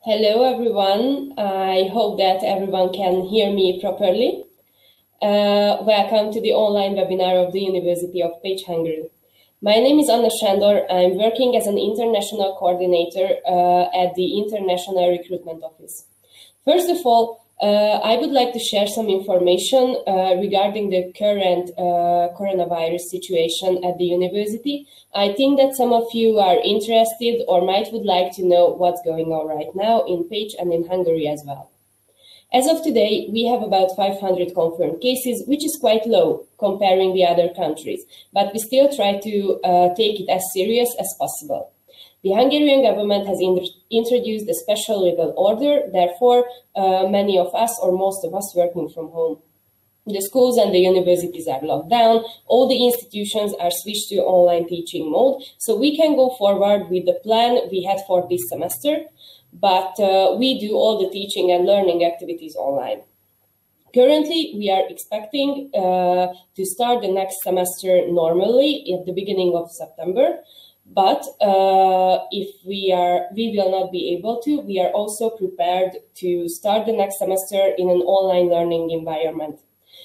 Hello, everyone. I hope that everyone can hear me properly. Welcome to the online webinar of the University of Pécs, Hungary. My name is Anna Sándor. I'm working as an international coordinator at the International Recruitment Office. First of all, I would like to share some information regarding the current coronavirus situation at the university. I think that some of you are interested or would like to know what's going on right now in Pécs and in Hungary as well. As of today, we have about 500 confirmed cases, which is quite low comparing the other countries, but we still try to take it as serious as possible. The Hungarian government has introduced a special legal order, therefore many of us or most of us working from home. The schools and the universities are locked down, all the institutions are switched to online teaching mode, so we can go forward with the plan we had for this semester, but we do all the teaching and learning activities online. Currently, we are expecting to start the next semester normally at the beginning of September. But if we will not be able to, we are also prepared to start the next semester in an online learning environment.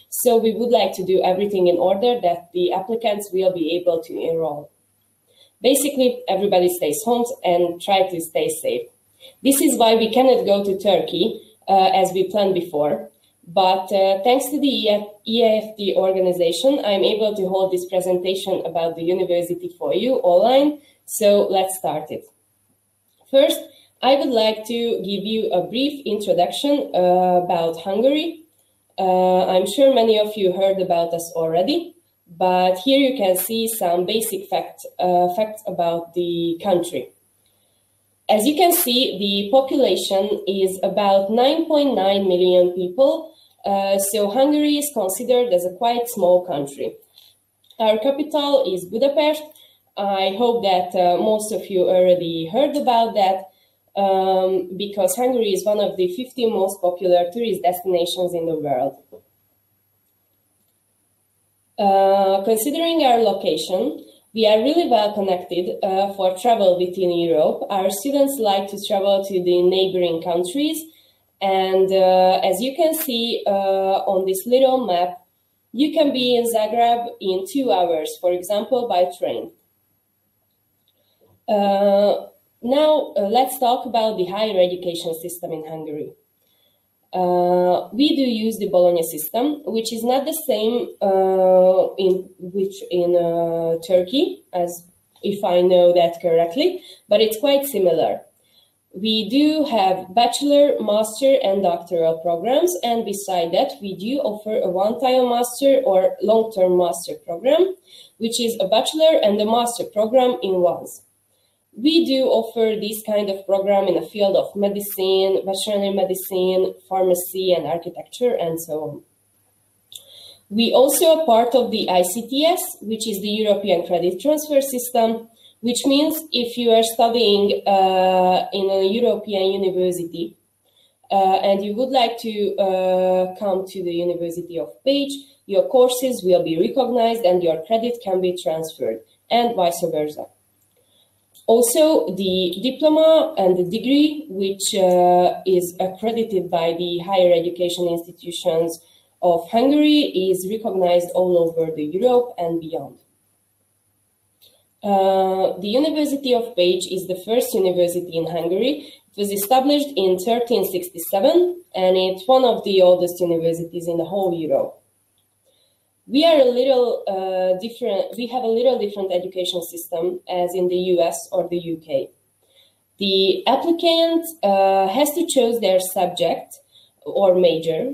So we would like to do everything in order that the applicants will be able to enroll. Basically, everybody stays home and try to stay safe. This is why we cannot go to Turkey as we planned before. But thanks to the IEFT organization, I'm able to hold this presentation about the university for you online. So let's start it. First, I would like to give you a brief introduction about Hungary. I'm sure many of you heard about us already, but here you can see some basic facts about the country. As you can see, the population is about 9.9 million people. So Hungary is considered as a quite small country. Our capital is Budapest. I hope that most of you already heard about that because Hungary is one of the 50 most popular tourist destinations in the world. Considering our location, we are really well connected for travel within Europe. Our students like to travel to the neighboring countries. And as you can see on this little map, you can be in Zagreb in 2 hours, for example, by train. Now, let's talk about the higher education system in Hungary. We do use the Bologna system, which is not the same in Turkey, as if I know that correctly, but it's quite similar. We do have bachelor, master, and doctoral programs, and beside that, we do offer a one-time master or long-term master program, which is a bachelor and a master program in once. We do offer this kind of program in the field of medicine, veterinary medicine, pharmacy, and architecture, and so on. We also are part of the ICTS, which is the European Credit Transfer System, which means if you are studying in a European university and you would like to come to the University of Pécs, your courses will be recognized and your credit can be transferred, and vice versa. Also, the diploma and the degree, which is accredited by the higher education institutions of Hungary, is recognized all over Europe and beyond. The University of Pécs is the first university in Hungary. It was established in 1367, and it's one of the oldest universities in the whole Europe. We are a little different. We have a little different education system as in the US or the UK. The applicant has to choose their subject or major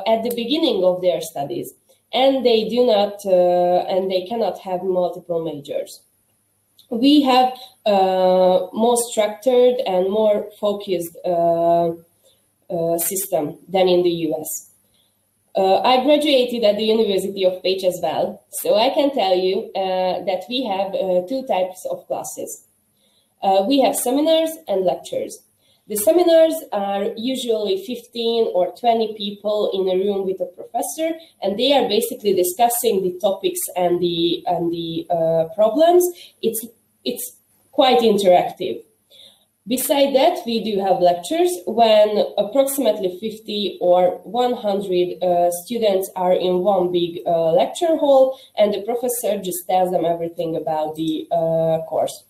at the beginning of their studies. And they do not, and they cannot have multiple majors. We have more structured and more focused system than in the US. I graduated at the University of Pécs as well, so I can tell you that we have 2 types of classes. We have seminars and lectures. The seminars are usually 15 or 20 people in a room with a professor, and they are basically discussing the topics and the problems. It's quite interactive. Beside that, we do have lectures when approximately 50 or 100 students are in one big lecture hall, and the professor just tells them everything about the course.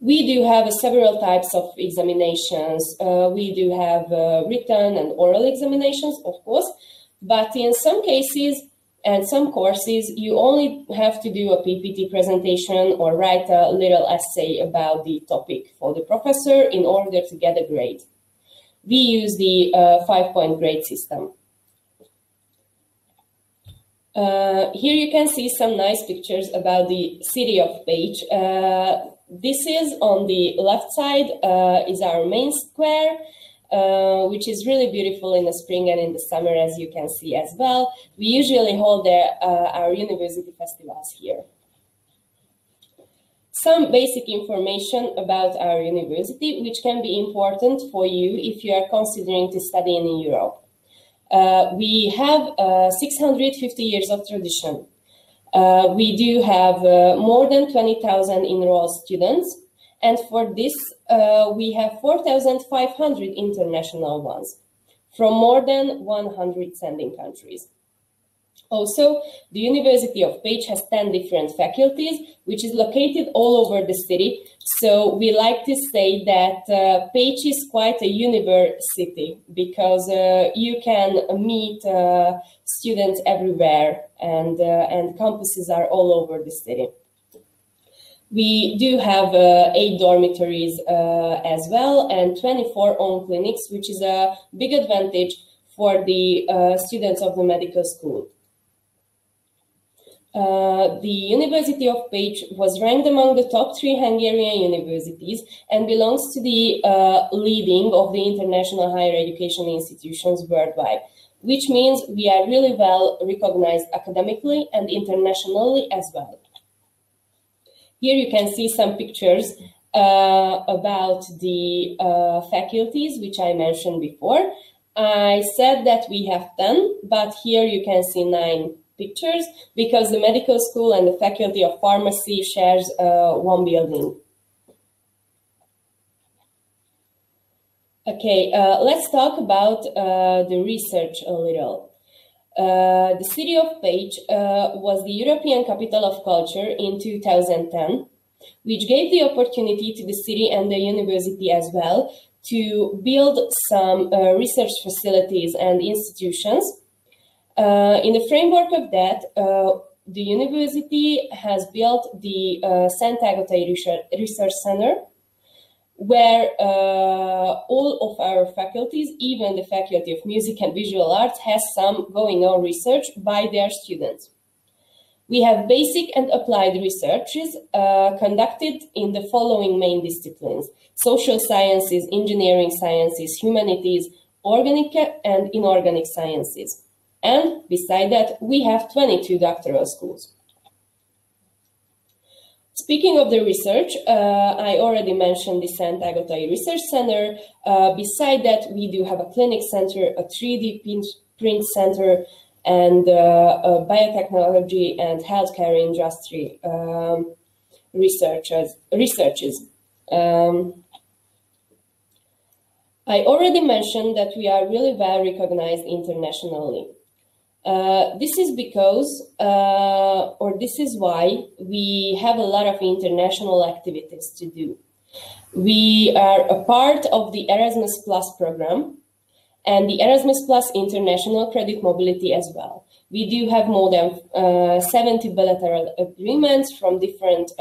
We do have several types of examinations. We do have written and oral examinations, of course, but in some cases and some courses, you only have to do a PPT presentation or write a little essay about the topic for the professor in order to get a grade. We use the 5-point grade system. Here you can see some nice pictures about the city of Pécs. This is on the left side is our main square, which is really beautiful in the spring and in the summer, as you can see as well. We usually hold our university festivals here. Some basic information about our university, which can be important for you if you are considering to study in Europe. We have 650 years of tradition. We do have more than 20,000 enrolled students. And for this, we have 4,500 international ones from more than 100 sending countries. Also, the University of Pécs has 10 different faculties, which is located all over the city. So we like to say that Pécs is quite a university because you can meet students everywhere, and campuses are all over the city. We do have 8 dormitories as well, and 24 own clinics, which is a big advantage for the students of the medical school. The University of Pécs was ranked among the top 3 Hungarian universities and belongs to the leading of the international higher education institutions worldwide, which means we are really well recognized academically and internationally as well. Here you can see some pictures about the faculties, which I mentioned before. I said that we have 10, but here you can see 9 pictures because the medical school and the faculty of pharmacy shares one building. Okay, let's talk about the research a little. The city of Pécs was the European Capital of Culture in 2010, which gave the opportunity to the city and the university as well to build some research facilities and institutions. In the framework of that, the university has built the Szent Ágotay Research Center, where all of our faculties, even the Faculty of Music and Visual Arts, has some going on research by their students. We have basic and applied researches conducted in the following main disciplines: social sciences, engineering sciences, humanities, organic and inorganic sciences. And beside that, we have 22 doctoral schools. Speaking of the research, I already mentioned the Szent Ágotay Research Center. Beside that, we do have a clinic center, a 3D print center, and biotechnology and healthcare industry researches. I already mentioned that we are really well recognized internationally. This is because, or this is why, we have a lot of international activities to do. We are a part of the Erasmus Plus program and the Erasmus Plus International Credit Mobility as well. We do have more than 70 bilateral agreements from different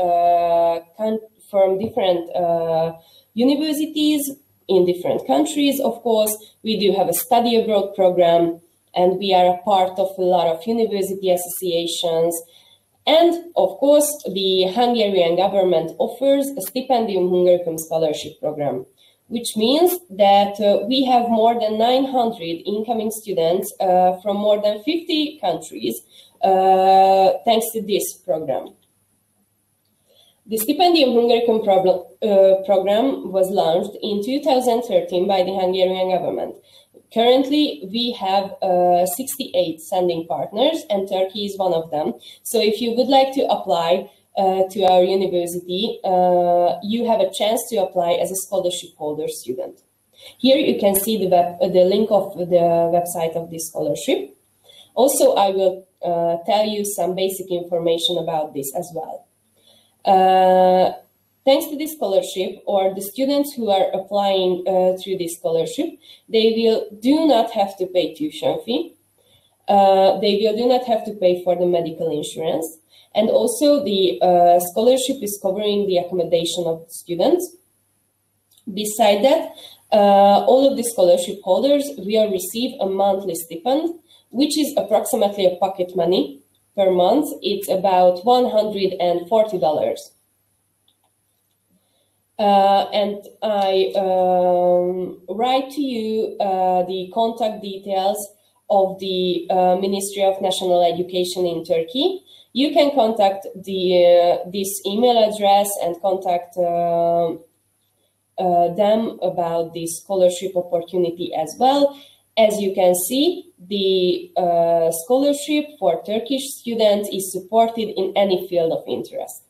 universities in different countries, of course. We do have a study abroad program, and we are a part of a lot of university associations. And of course, the Hungarian government offers a Stipendium Hungaricum scholarship program, which means that we have more than 900 incoming students from more than 50 countries thanks to this program. The Stipendium Hungaricum program was launched in 2013 by the Hungarian government. Currently, we have 68 sending partners, and Turkey is one of them. So if you would like to apply, to our university, you have a chance to apply as a scholarship holder student. Here you can see the link of the website of this scholarship. Also, I will tell you some basic information about this as well. Thanks to this scholarship, or the students who are applying through this scholarship, they do not have to pay tuition fee. They do not have to pay for the medical insurance. And also the scholarship is covering the accommodation of the students. Beside that, all of the scholarship holders will receive a monthly stipend, which is approximately a pocket money per month. It's about $140. And I write to you the contact details of the Ministry of National Education in Turkey. You can contact this email address and contact them about this scholarship opportunity as well. As you can see, the scholarship for Turkish students is supported in any field of interest.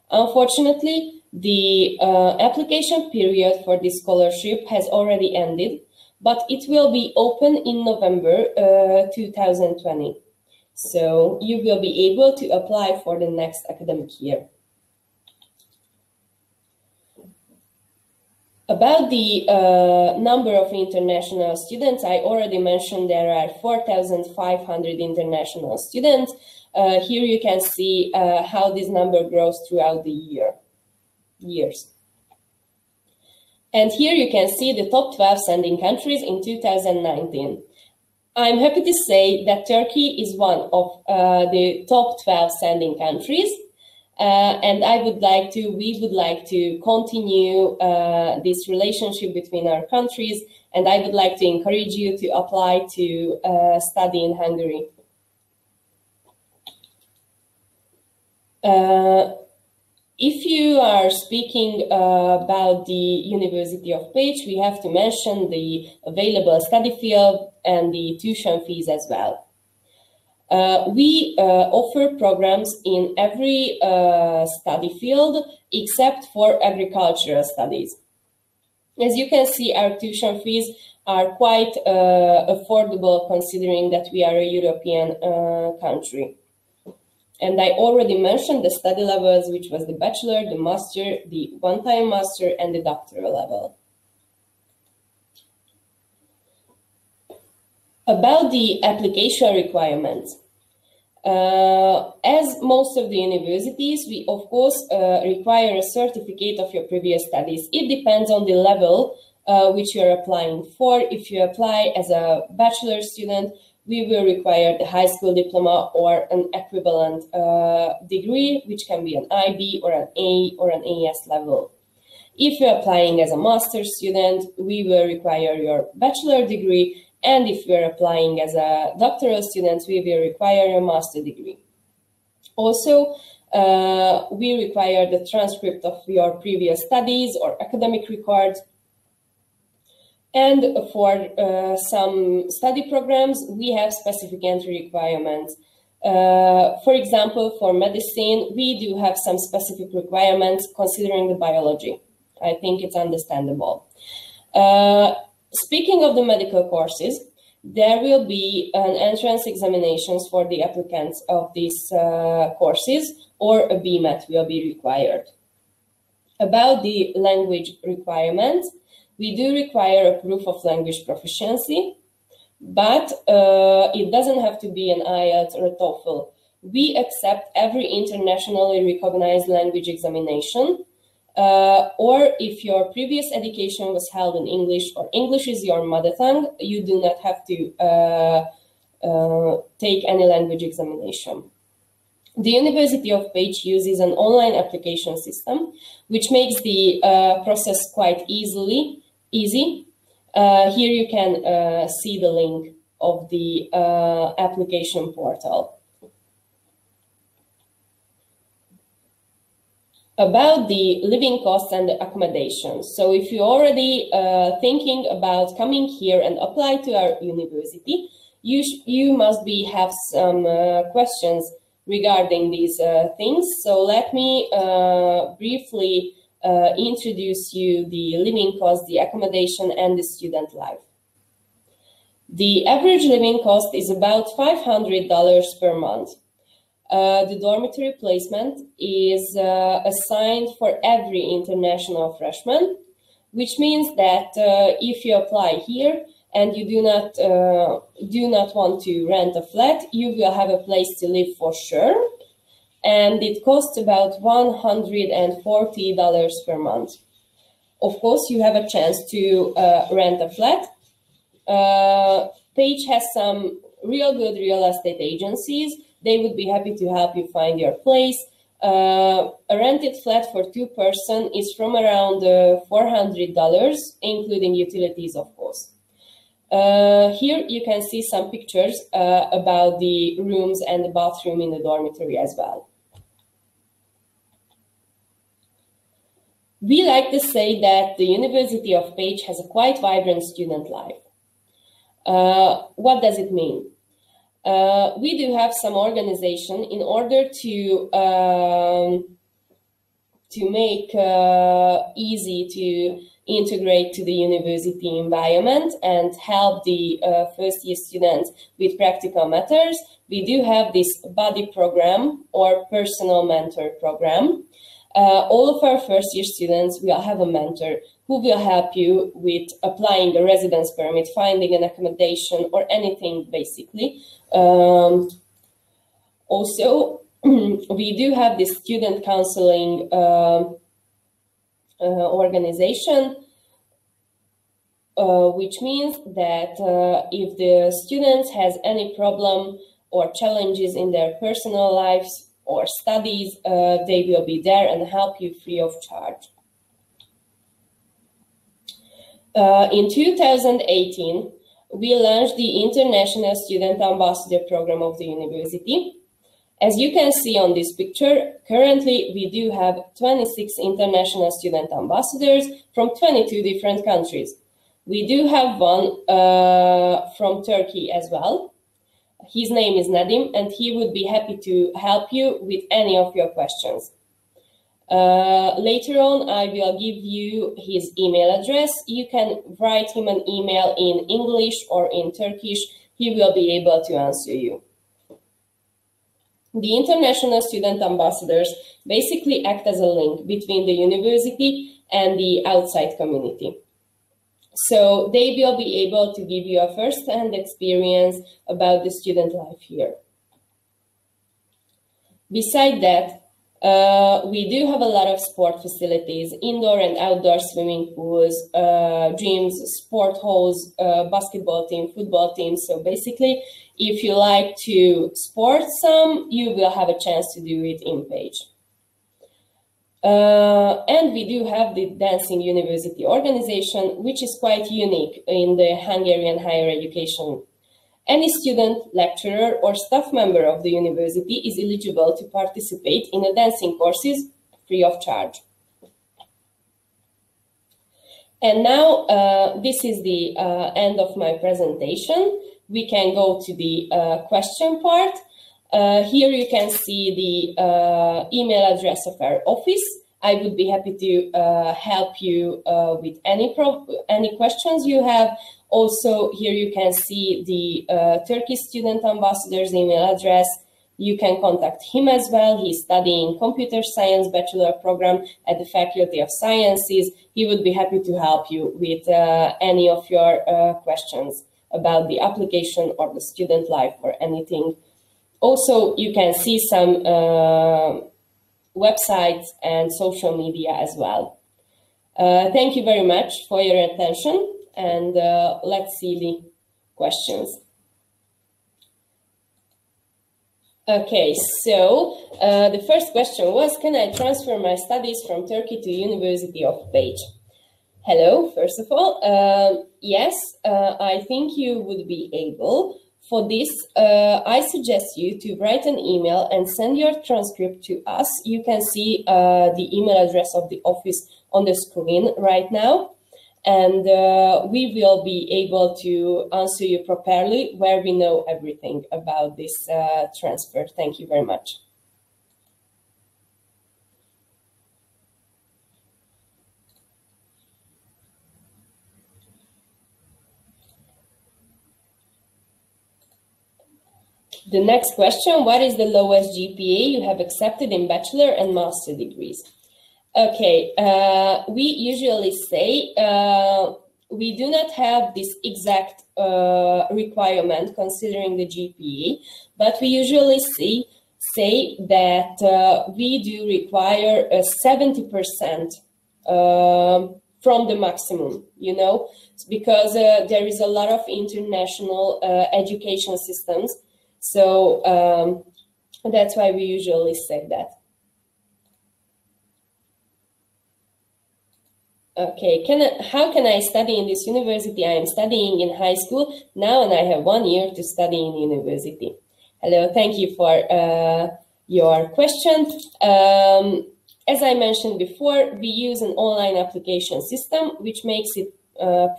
Unfortunately, the application period for this scholarship has already ended, but it will be open in November 2020. So you will be able to apply for the next academic year. About the number of international students, I already mentioned there are 4,500 international students. Here you can see how this number grows throughout the years. And here you can see the top 12 sending countries in 2019. I'm happy to say that Turkey is one of the top 12 sending countries. And we would like to continue this relationship between our countries, and I would like to encourage you to apply to study in Hungary. If you are speaking about the University of Pécs, we have to mention the available study field and the tuition fees as well. We offer programs in every study field except for agricultural studies. As you can see, our tuition fees are quite affordable considering that we are a European country. And I already mentioned the study levels, which was the bachelor, the master, the one-time master, and the doctoral level. About the application requirements. As most of the universities, we of course require a certificate of your previous studies. It depends on the level which you are applying for. If you apply as a bachelor student, we will require the high school diploma or an equivalent degree, which can be an IB or an A or an AS level. If you're applying as a master's student, we will require your bachelor degree. And if you're applying as a doctoral student, we will require a master degree. Also, we require the transcript of your previous studies or academic records. And for some study programs, we have specific entry requirements. For example, for medicine, we do have some specific requirements considering the biology. I think it's understandable. Speaking of the medical courses, there will be an entrance examinations for the applicants of these courses, or a BMAT will be required. About the language requirements, we do require a proof of language proficiency, but it doesn't have to be an IELTS or a TOEFL. We accept every internationally recognized language examination, or if your previous education was held in English or English is your mother tongue, you do not have to take any language examination. The University of Pécs uses an online application system, which makes the process quite easy. Here you can see the link of the application portal. About the living costs and the accommodations. So if you're already thinking about coming here and apply to our university, you must have some questions regarding these things. So let me briefly introduce you the living cost, the accommodation, and the student life. The average living cost is about $500 per month. The dormitory placement is assigned for every international freshman, which means that if you apply here and you do not want to rent a flat, you will have a place to live for sure. And it costs about $140 per month. Of course, you have a chance to rent a flat. Pécs has some real good real estate agencies. They would be happy to help you find your place. A rented flat for 2-person is from around $400, including utilities, of course. Here you can see some pictures about the rooms and the bathroom in the dormitory as well. We like to say that the University of Pécs has a quite vibrant student life. What does it mean? We do have some organization in order to make easy to integrate to the university environment and help the first-year students with practical matters. We do have this buddy program or personal mentor program. All of our first-year students will have a mentor who will help you with applying a residence permit, finding an accommodation, or anything basically. Also, we do have this student counseling organization, which means that if the students has any problem or challenges in their personal lives or studies, they will be there and help you free of charge. In 2018, we launched the International Student Ambassador Program of the university. As you can see on this picture, currently we do have 26 international student ambassadors from 22 different countries. We do have one from Turkey as well. His name is Nadim, and he would be happy to help you with any of your questions. Later on, I will give you his email address. You can write him an email in English or in Turkish. He will be able to answer you. The international student ambassadors basically act as a link between the university and the outside community. So they will be able to give you a first-hand experience about the student life here. Besides that, we do have a lot of sport facilities, indoor and outdoor swimming pools, gyms, sport halls, basketball team, football team. So basically, if you like to sport some, you will have a chance to do it in Pécs. And we do have the Dancing University organization, which is quite unique in the Hungarian higher education. Any student, lecturer, or staff member of the university is eligible to participate in the dancing courses free of charge. And now, this is the end of my presentation. We can go to the question part. Here you can see the email address of our office. I would be happy to help you with any questions you have. Also, here you can see the Turkish student ambassador's email address. You can contact him as well. He's studying computer science bachelor program at the Faculty of Sciences. He would be happy to help you with any of your questions about the application or the student life or anything. Also, you can see some websites and social media as well. Thank you very much for your attention, and let's see the questions. Okay, so the first question was, can I transfer my studies from Turkey to University of Pécs? Hello, first of all. Yes, I think you would be able. For this, I suggest you to write an email and send your transcript to us. You can see the email address of the office on the screen right now. and we will be able to answer you properly where we know everything about this transfer. Thank you very much. The next question, what is the lowest GPA you have accepted in bachelor and master degrees? Okay, we usually say we do not have this exact requirement considering the GPA, but we usually say that we do require a 70% from the maximum, you know, because there is a lot of international education systems. So that's why we usually say that. Okay, how can I study in this university? I am studying in high school now and I have 1 year to study in university. Hello, thank you for your question. As I mentioned before, we use an online application system, which makes it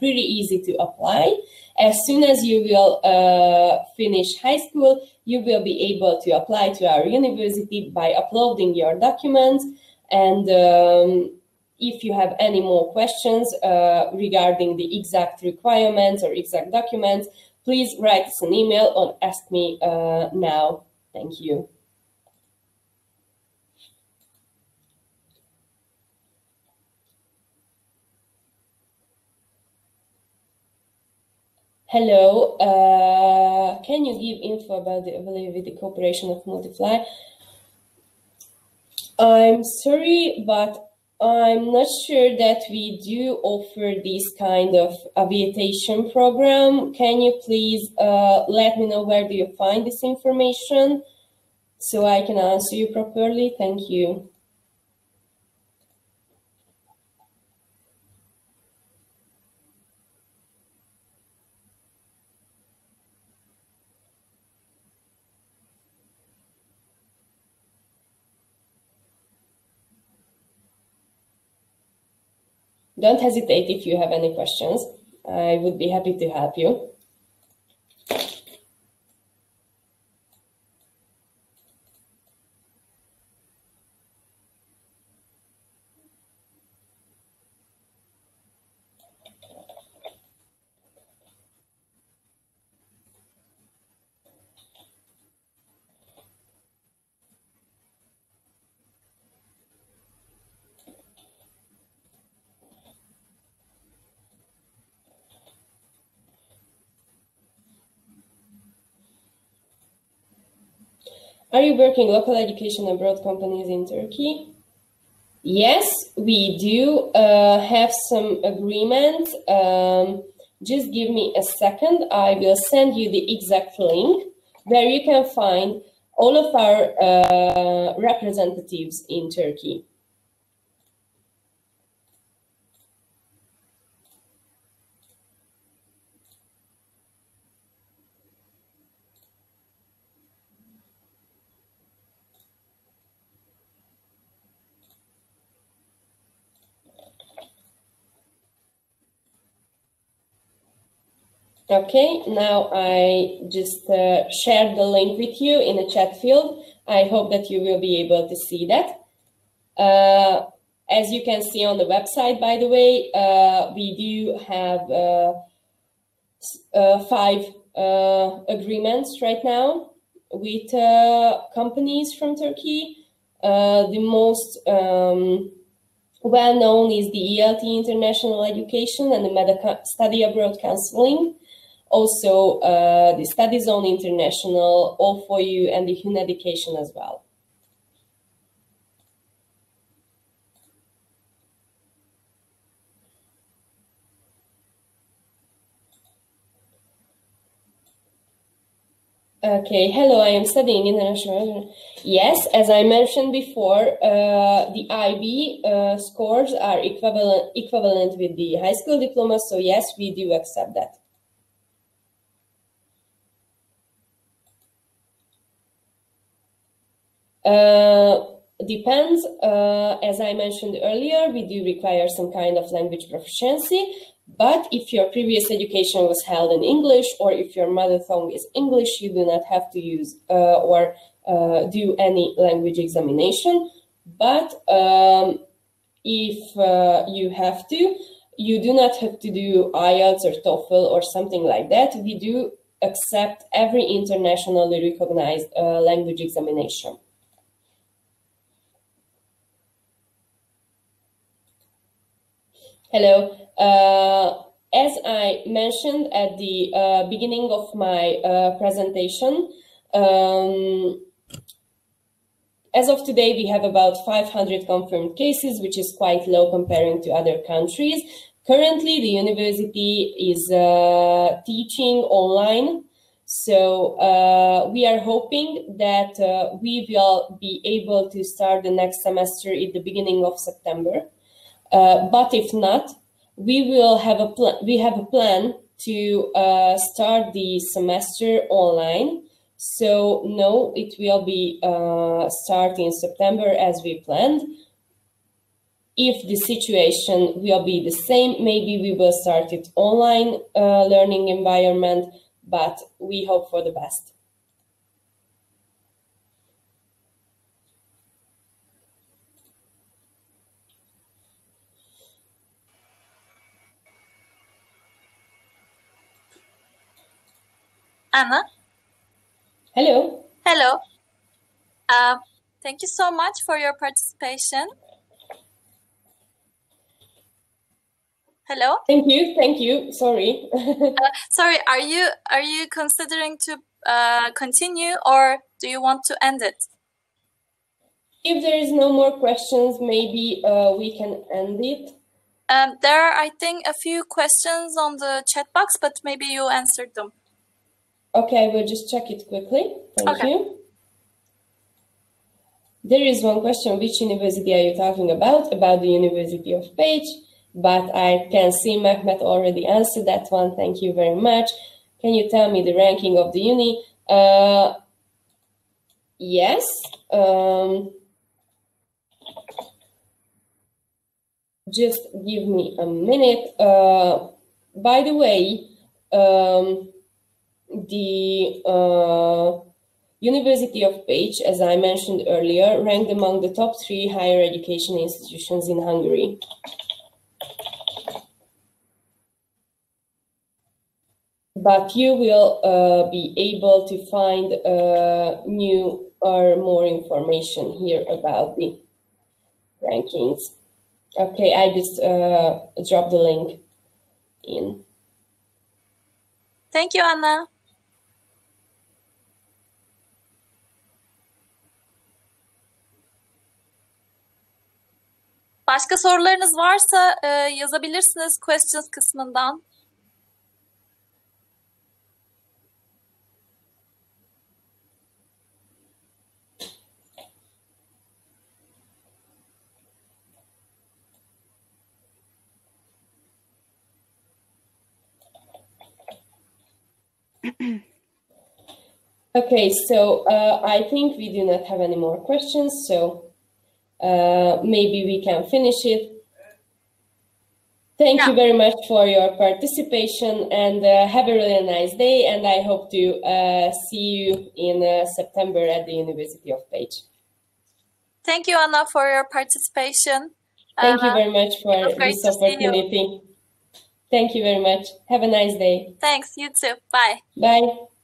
pretty easy to apply. As soon as you will finish high school, you will be able to apply to our university by uploading your documents. And if you have any more questions regarding the exact requirements or exact documents, please write us an email or ask me now. Thank you. Hello, can you give info about the availability cooperation of Multiply? I'm sorry, but I'm not sure that we do offer this kind of aviation program. Can you please let me know where do you find this information so I can answer you properly? Thank you. Don't hesitate if you have any questions. I would be happy to help you. Are you working local education abroad companies in Turkey? Yes, we do have some agreements. Just give me a second. I will send you the exact link where you can find all of our representatives in Turkey. Okay, now I just shared the link with you in the chat field. I hope that you will be able to see that. As you can see on the website, by the way, we do have 5 agreements right now with companies from Turkey. The most well-known is the ELT International Education and the MEDA Study Abroad Counseling. Also, the Study Zone International, All4U, and the HUN Education as well. Okay, hello, I am studying international. Yes, as I mentioned before, the IB scores are equivalent with the high school diploma, so yes, we do accept that. Depends. As I mentioned earlier, we do require some kind of language proficiency, But if your previous education was held in English, or if your mother tongue is English, you do not have to use or do any language examination. But if you have to, you do not have to do IELTS or TOEFL or something like that. We do accept every internationally recognized language examination. Hello. As I mentioned at the beginning of my presentation, as of today, we have about 500 confirmed cases, which is quite low comparing to other countries. Currently, the university is teaching online. So we are hoping that we will be able to start the next semester at the beginning of September. But if not, we have a plan to start the semester online. So no, it will be starting in September as we planned. If the situation will be the same, maybe we will start it online learning environment, but we hope for the best. Anna? Hello. Hello. Thank you so much for your participation. Hello. Thank you. Sorry. Sorry. Are you considering to continue, or do you want to end it? If there is no more questions, maybe we can end it. There are, I think, a few questions on the chat box, but maybe you answered them. Okay, we'll just check it quickly. Thank you. There is one question: which university are you talking about? About the University of Pécs. But I can see Mehmet already answered that one. Thank you very much. Can you tell me the ranking of the uni? Yes. Just give me a minute. By the way, the University of Pécs, as I mentioned earlier, ranked among the top 3 higher education institutions in Hungary. But you will be able to find new or more information here about the rankings. Okay, I just dropped the link in. Thank you, Anna. Başka sorularınız varsa yazabilirsiniz questions kısmından. Okay, so I think we do not have any more questions, so maybe we can finish it. Thank you very much for your participation, and have a really nice day, and I hope to see you in September at the University of Pécs. Thank you, Anna, for your participation. Thank you very much for this opportunity. Thank you very much. Have a nice day. Thanks, you too. Bye. Bye.